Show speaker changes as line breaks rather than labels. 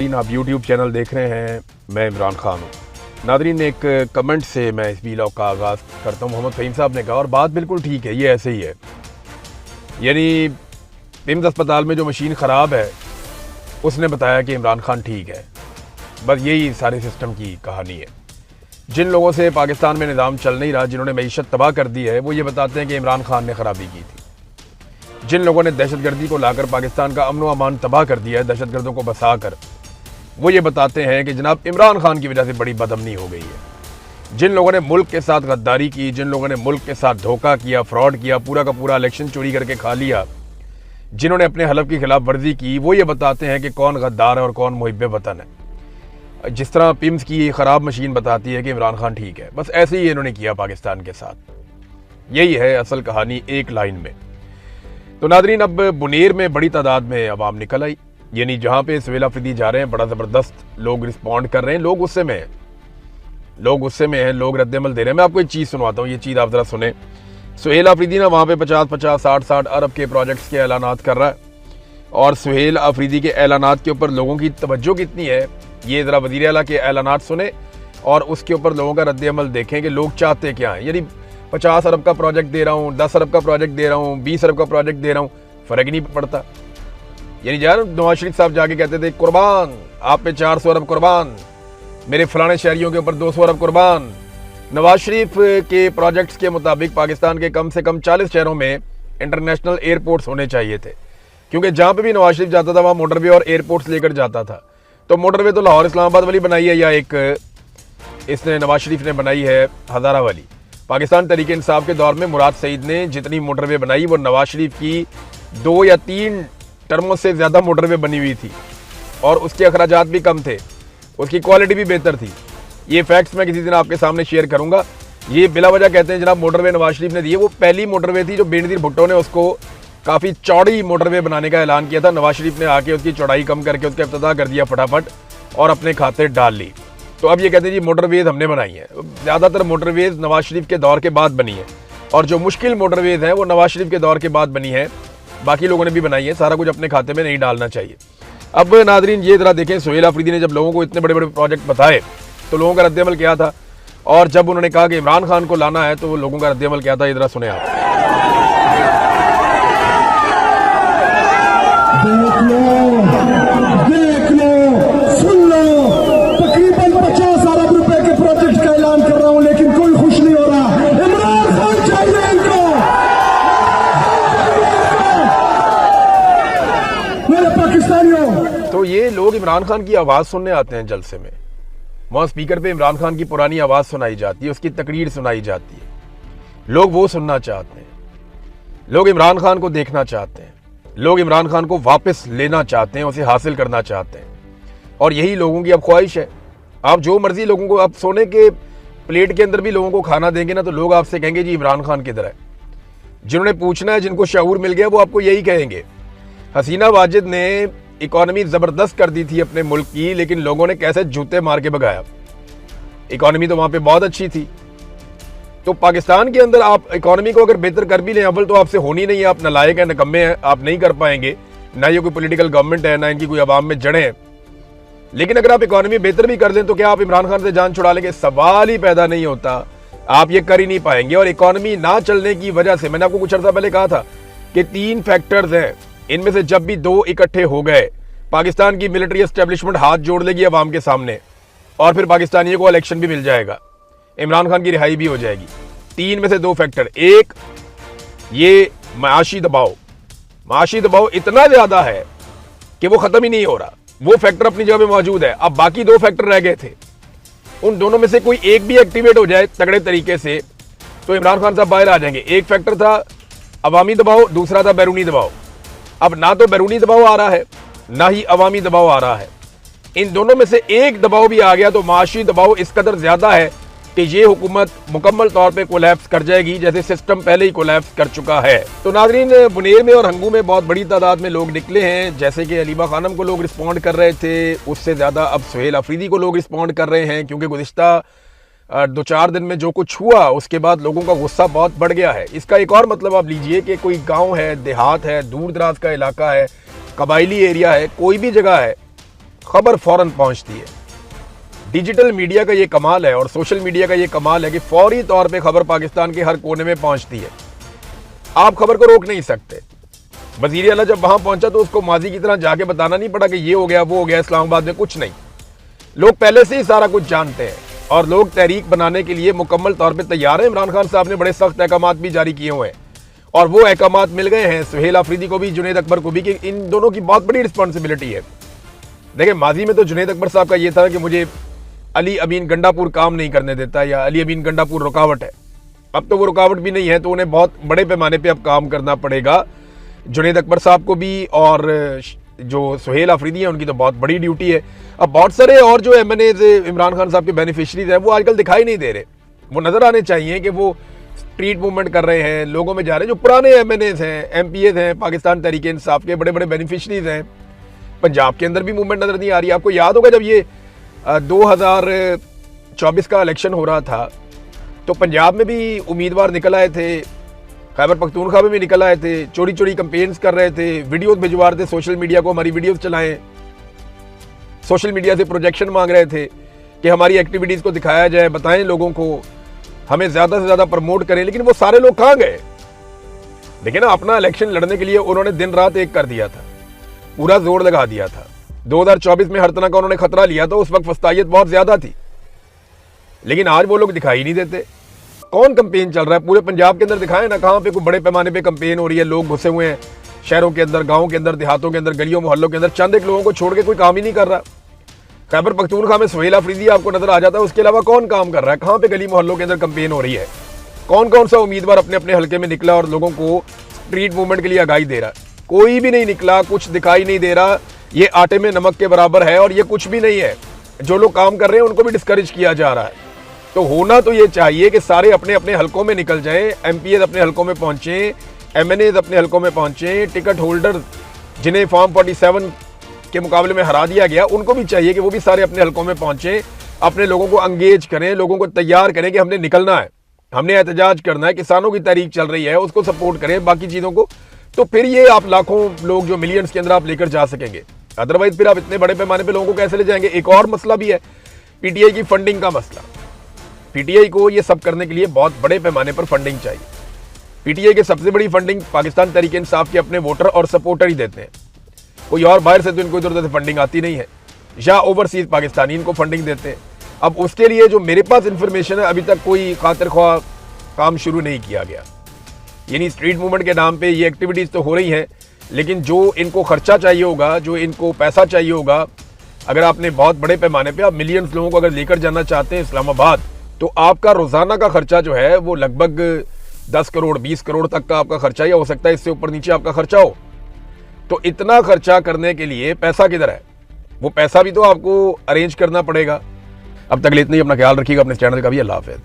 आप YouTube channel देख रहे हैं, मैं इमरान खान हूँ। नादरीन, एक कमेंट से मैं इस वीलॉग का आगाज़ करता हूँ। मोहम्मद फ़हीम साहब ने कहा और बात बिल्कुल ठीक है, ये ऐसे ही है। यानी पिम्स अस्पताल में जो मशीन ख़राब है उसने बताया कि इमरान खान ठीक है। बस यही सारे सिस्टम की कहानी है। जिन लोगों से पाकिस्तान में निज़ाम चल नहीं रहा, जिन्होंने मईशत तबाह कर दी है, वो ये बताते हैं कि इमरान खान ने ख़राबी की थी। जिन लोगों ने दहशतगर्दी को लाकर पाकिस्तान का अमन व अमान तबाह कर दिया है, दहशतगर्दों को बसा कर, वो ये बताते हैं कि जनाब इमरान खान की वजह से बड़ी बदअमनी हो गई है। जिन लोगों ने मुल्क के साथ गद्दारी की, जिन लोगों ने मुल्क के साथ धोखा किया, फ्रॉड किया, पूरा का पूरा इलेक्शन चोरी करके खा लिया, जिन्होंने अपने हलफ की खिलाफ वर्जी की, वो ये बताते हैं कि कौन गद्दार है और कौन मुहिब्बे वतन है। जिस तरह पिम्स की ख़राब मशीन बताती है कि इमरान खान ठीक है, बस ऐसे ही इन्होंने किया पाकिस्तान के साथ। यही है असल कहानी एक लाइन में। तो नादरीन, अब बुनेर में बड़ी तादाद में अवाम निकल आई। यानी जहाँ पे सुहेल अफरीदी जा रहे हैं, बड़ा ज़बरदस्त लोग रिस्पॉन्ड कर रहे हैं। लोग गुस्से में हैं, लोग रद्द-ए-अमल दे रहे हैं। मैं आपको एक चीज़ सुनवाता हूँ, ये चीज़ आप ज़रा सुने। सुहेल अफरीदी ना वहाँ पे 50-50, 60-60 अरब के प्रोजेक्ट्स के ऐलानात कर रहा है, और सुहेल अफरीदी के ऐलानात के ऊपर लोगों की तवज्जो कितनी है, ये ज़रा वज़ीर आला के ऐलानात सुने और उसके ऊपर लोगों का रद्द-ए-अमल देखें कि लोग चाहते क्या हैं। यानी 50 अरब का प्रोजेक्ट दे रहा हूँ, 10 अरब का प्रोजेक्ट दे रहा हूँ, 20 अरब का प्रोजेक्ट दे रहा हूँ, फ़र्क ही नहीं पड़ता। यानी यार, नवाज शरीफ साहब जाके कहते थे कुर्बान आप पे 400 अरब कुर्बान, मेरे फलाने शहरियों के ऊपर 200 अरब कुर्बान। नवाज शरीफ के प्रोजेक्ट्स के मुताबिक पाकिस्तान के कम से कम 40 शहरों में इंटरनेशनल एयरपोर्ट्स होने चाहिए थे, क्योंकि जहाँ पे भी नवाज शरीफ जाता था वहाँ मोटरवे और एयरपोर्ट्स लेकर जाता था। तो मोटरवे तो लाहौर इस्लामाबाद वाली बनाई है, या एक इसने नवाज शरीफ ने बनाई है हज़ारा वाली। पाकिस्तान तहरीक इंसाफ के दौर में मुराद सईद ने जितनी मोटरवे बनाई वो नवाज शरीफ की 2 या 3 टर्मों से ज़्यादा मोटरवे बनी हुई थी, और उसके अखराजात भी कम थे, उसकी क्वालिटी भी बेहतर थी। ये फैक्ट्स मैं किसी दिन आपके सामने शेयर करूंगा। ये बिला वजह कहते हैं जनाब मोटरवे नवाज शरीफ ने दी है। वो पहली मोटरवे थी जो बेनज़ीर भुट्टो ने उसको काफ़ी चौड़ी मोटरवे बनाने का ऐलान किया था। नवाज शरीफ ने आके उसकी चौड़ाई कम करके उसका इफ्तिताह कर दिया फटाफट और अपने खाते डाल ली। तो अब ये कहते हैं जी मोटरवेज़ हमने बनाई है। ज़्यादातर मोटरवेज़ नवाज शरीफ के दौर के बाद बनी है, और जो मुश्किल मोटरवेज़ हैं वो नवाज शरीफ के दौर के बाद बनी है। बाकी लोगों ने भी बनाई है, सारा कुछ अपने खाते में नहीं डालना चाहिए। अब नादरीन, ये जरा देखें, सुहेल अफरीदी ने जब लोगों को इतने बड़े बड़े प्रोजेक्ट बताए तो लोगों का रद्द-ए-अमल क्या था, और जब उन्होंने कहा कि इमरान खान को लाना है तो लोगों का रद्द-ए-अमल क्या था, ये जरा सुने आप।
देख लो, सुन लो, तकरीबन 50 अरब रुपए के प्रोजेक्ट का ऐलान कर रहा हूं, लेकिन कोई खुश नहीं हो रहा। इमरान खान चाहिए इनको, मेरे पाकिस्तानियों।
तो ये लोग इमरान खान की आवाज़ सुनने आते हैं जलसे में। वहाँ स्पीकर पे इमरान खान की पुरानी आवाज़ सुनाई जाती है, उसकी तकरीर सुनाई जाती है। लोग वो सुनना चाहते हैं, लोग इमरान खान को देखना चाहते हैं, लोग इमरान खान को वापस लेना चाहते हैं, उसे हासिल करना चाहते हैं। और यही लोगों की अब ख्वाहिश है। आप जो मर्जी लोगों को, आप सोने के प्लेट के अंदर भी लोगों को खाना देंगे ना, तो लोग आपसे कहेंगे जी इमरान खान किधर है। जिन्होंने पूछना है, जिनको शऊर मिल गया, वो आपको यही कहेंगे। हसीना वाजिद ने इकॉनमी ज़बरदस्त कर दी थी अपने मुल्क की, लेकिन लोगों ने कैसे जूते मार के भगाया। इकॉनमी तो वहाँ पे बहुत अच्छी थी। तो पाकिस्तान के अंदर आप इकॉनमी को अगर बेहतर कर भी लें, अव्वल तो आपसे होनी नहीं है, आप नालायक हैं, निकम्मे हैं, आप नहीं कर पाएंगे। ना ये कोई पॉलिटिकल गवर्नमेंट है, ना इनकी कोई अवाम में जड़ें हैं। लेकिन अगर आप इकॉनमी बेहतर भी कर लें तो क्या आप इमरान खान से जान छुड़ा लेंगे? सवाल ही पैदा नहीं होता। आप ये कर ही नहीं पाएंगे। और इकॉनमी ना चलने की वजह से, मैंने आपको कुछ अर्सा पहले कहा था कि 3 फैक्टर्स हैं, इनमें से जब भी 2 इकट्ठे हो गए, पाकिस्तान की मिलिट्री एस्टेब्लिशमेंट हाथ जोड़ लेगी अवाम के सामने, और फिर पाकिस्तानियों को इलेक्शन भी मिल जाएगा, इमरान खान की रिहाई भी हो जाएगी। 3 में से 2 फैक्टर। एक, ये माशी दबाव इतना ज्यादा है कि वो खत्म ही नहीं हो रहा। वो फैक्टर अपनी जगह पे मौजूद है। अब बाकी 2 फैक्टर रह गए थे, उन दोनों में से कोई एक भी एक्टिवेट हो जाए तगड़े तरीके से तो इमरान खान साहब बाहर आ जाएंगे। एक फैक्टर था अवामी दबाव, दूसरा था बैरूनी दबाव। अब ना तो बैरूनी दबाव आ रहा है, ना ही अवामी दबाव आ रहा है। इन दोनों में से एक दबाव भी आ गया तो माशी दबाव इस कदर ज्यादा है कि ये हुकूमत मुकम्मल तौर पे कोलैप्स कर जाएगी, जैसे सिस्टम पहले ही कोलैप्स कर चुका है। तो नाज़रीन, बुनेर में और हंगू में बहुत बड़ी तादाद में लोग निकले हैं। जैसे कि अलीमा खानम को लोग रिस्पॉन्ड कर रहे थे, उससे ज़्यादा अब सुहेल अफरीदी को लोग रिस्पॉन्ड कर रहे हैं, क्योंकि गुज़िश्ता 2-4 दिन में जो कुछ हुआ उसके बाद लोगों का गुस्सा बहुत बढ़ गया है। इसका एक और मतलब आप लीजिए कि कोई गाँव है, देहात है, दूर दराज का इलाका है, कबायली एरिया है, कोई भी जगह है, खबर फौरन पहुंचती है। डिजिटल मीडिया का ये कमाल है और सोशल मीडिया का ये कमाल है कि फौरी तौर पे खबर पाकिस्तान के हर कोने में पहुंचती है। आप खबर को रोक नहीं सकते। वज़ीर आला जब वहां पहुंचा तो उसको माजी की तरह जाके बताना नहीं पड़ा कि ये हो गया वो हो गया इस्लामाबाद में, कुछ नहीं। लोग पहले से ही सारा कुछ जानते हैं और लोग तहरीक बनाने के लिए मुकम्मल तौर पर तैयार हैं। इमरान खान साहब ने बड़े सख्त अहकामात भी जारी किए हुए हैं और वो अहकामात मिल गए हैं सुहेल अफरीदी को भी, जुनैद अकबर को भी, कि इन दोनों की बहुत बड़ी रिस्पॉन्सिबिलिटी है। देखिए, माजी में तो जुनैद अकबर साहब का ये था कि मुझे अली अमीन गंडापुर काम नहीं करने देता या अली अमीन गंडापुर रुकावट है। अब तो वो रुकावट भी नहीं है, तो उन्हें बहुत बड़े पैमाने पे अब काम करना पड़ेगा जुनैद अकबर साहब को भी, और जो सुहेल अफरीदी हैं उनकी तो बहुत बड़ी ड्यूटी है। अब बहुत सारे और जो MNAs इमरान खान साहब के बेनिफिशरीज हैं वो आजकल दिखाई नहीं दे रहे। वो नजर आने चाहिए कि वो स्ट्रीट मूवमेंट कर रहे हैं, लोगों में जा रहे हैं। जो पुराने MNAs हैं, MPAs हैं, पाकिस्तान तहरीक इंसाफ के बड़े बड़े बेनिफिशरीज हैं। पंजाब के अंदर भी मूवमेंट नजर नहीं आ रही। आपको याद होगा जब ये 2024 का इलेक्शन हो रहा था तो पंजाब में भी उम्मीदवार निकल आए थे, खैबर पख्तूनख्वा में भी निकल आए थे, चोरी चोरी कैंपेन्स कर रहे थे, वीडियोस भिजवा रहे थे सोशल मीडिया को, हमारी वीडियोस चलाएं। सोशल मीडिया से प्रोजेक्शन मांग रहे थे कि हमारी एक्टिविटीज़ को दिखाया जाए, बताएं लोगों को, हमें ज़्यादा से ज़्यादा प्रमोट करें। लेकिन वो सारे लोग कहाँ गए? देखिए ना, अपना इलेक्शन लड़ने के लिए उन्होंने दिन रात एक कर दिया था, पूरा जोर लगा दिया था। 2024 में हर तरह का उन्होंने खतरा लिया था, उस वक्त फस्तायत बहुत ज़्यादा थी, लेकिन आज वो लोग दिखाई नहीं देते। कौन कैंपेन चल रहा है पूरे पंजाब के अंदर? दिखाएं ना, कहाँ पे कोई बड़े पैमाने पे कैंपेन हो रही है। लोग घुसे हुए हैं शहरों के अंदर, गाँव के अंदर, देहातों के अंदर, गलियों मोहल्लों के अंदर, चंद एक लोगों को छोड़ के कोई काम ही नहीं कर रहा। खैबर पख्तूनख्वा में सुहेल अफरीदी आपको नजर आ जाता है, उसके अलावा कौन काम कर रहा है? कहाँ पे गली मोहल्लों के अंदर कैंपेन हो रही है? कौन कौन सा उम्मीदवार अपने अपने हल्के में निकला और लोगों को स्ट्रीट मूवमेंट के लिए आगाही दे रहा है? कोई भी नहीं निकला, कुछ दिखाई नहीं दे रहा। ये आटे में नमक के बराबर है और ये कुछ भी नहीं है। जो लोग काम कर रहे हैं उनको भी डिस्करेज किया जा रहा है। तो होना तो ये चाहिए कि सारे अपने अपने हलकों में निकल जाएं, MPAs अपने हलकों में पहुंचें, MNAs अपने हलकों में पहुंचें, टिकट होल्डर जिन्हें फॉर्म 47 के मुकाबले में हरा दिया गया उनको भी चाहिए कि वो भी सारे अपने हलकों में पहुंचें, अपने लोगों को अंगेज करें, लोगों को तैयार करें कि हमने निकलना है, हमने एहतजाज करना है, किसानों की तहरीक चल रही है उसको सपोर्ट करें, बाकी चीज़ों को। तो फिर ये आप लाखों लोग जो मिलियंस के अंदर आप लेकर जा सकेंगे। अदरवाइज फिर आप इतने बड़े पैमाने पर लोगों को कैसे ले जाएंगे? एक और मसला भी है, PTI की फंडिंग का मसला। PTI को ये सब करने के लिए बहुत बड़े पैमाने पर फंडिंग चाहिए। PTI की सबसे बड़ी फंडिंग पाकिस्तान तहरीक इंसाफ के अपने वोटर और सपोर्टर ही देते हैं। कोई और बाहर से तो इनको इधर उधर से फंडिंग आती नहीं है, या ओवरसीज पाकिस्तानी इनको फंडिंग देते हैं। अब उसके लिए जो मेरे पास इंफॉर्मेशन है, अभी तक कोई खातिर ख्वाह काम शुरू नहीं किया गया। यानी स्ट्रीट मूवमेंट के नाम पे ये एक्टिविटीज़ तो हो रही हैं, लेकिन जो इनको खर्चा चाहिए होगा, जो इनको पैसा चाहिए होगा, अगर आपने बहुत बड़े पैमाने पर आप मिलियंस लोगों को अगर लेकर जाना चाहते हैं इस्लामाबाद, तो आपका रोज़ाना का खर्चा जो है वो लगभग 10 करोड़ 20 करोड़ तक का आपका खर्चा, या हो सकता है इससे ऊपर नीचे आपका खर्चा हो। तो इतना खर्चा करने के लिए पैसा किधर है? वो पैसा भी तो आपको अरेंज करना पड़ेगा। अब तक इतना ही, अपना ख्याल रखिएगा, अपने चैनल का भी। अल्लाह हाफ़िज़।